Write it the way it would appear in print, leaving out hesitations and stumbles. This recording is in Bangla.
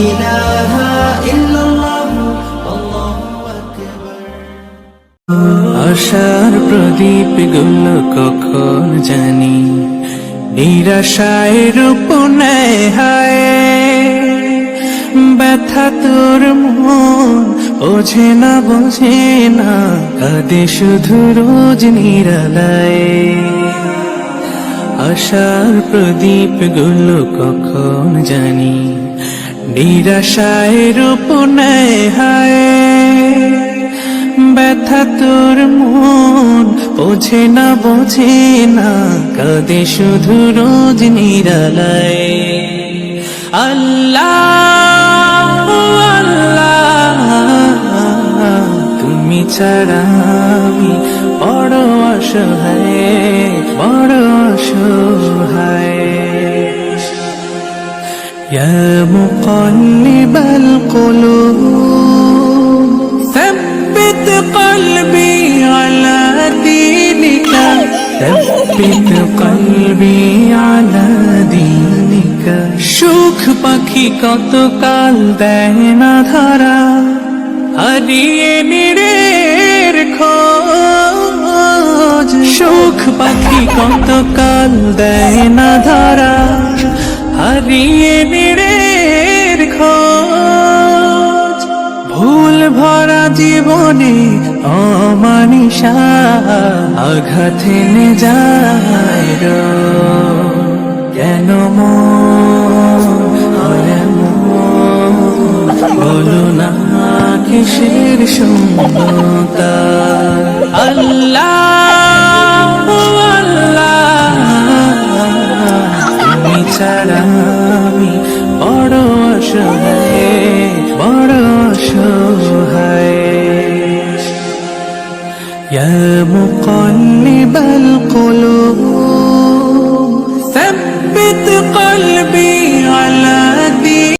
ইলাহা ইল্লাল্লাহ আল্লাহু আকবার। আশার প্রদীপ গুলো কখন জানি নিরাশায় রূপ নেয় হায়, ব্যথা তোর মন বোঝে না বোঝে না, কাঁদে শুধু রোজ নিরালায়। আশার প্রদীপ গুলো কখন জানি নিরাশায় রূপ নেয় হায়, ব্যথা তোর মন বোঝে না বোঝে না, কাঁদে শুধু রোজ নিরালায়। আল্লাহ আল্লাহ তুমি ছাড়া আমি বড় অসহায়, বড় অসহায়। ইয়া মুকাল্লিবাল কুলুব ثبت قلبي على دينك، ثبت قلبي على دينك। সুখ পাখি কত কাল দেয় না ধরা, হারিয়ে নিরের খোঁজ। সুখ পাখি কত কাল দেয় না ধরা, হারিয়ে নিরের খোঁজ। ভুল ভরা জীবনে অমানিসা আঘাত এনে যায় রোজ। কেন বলো না কিসের শূন্যতা। আল্লাহ আল্লাহ তুমি ছাড়া আমি বড় অসহায়, বড় অসহায়। ইয়া মুকাল্লিবাল কুলুব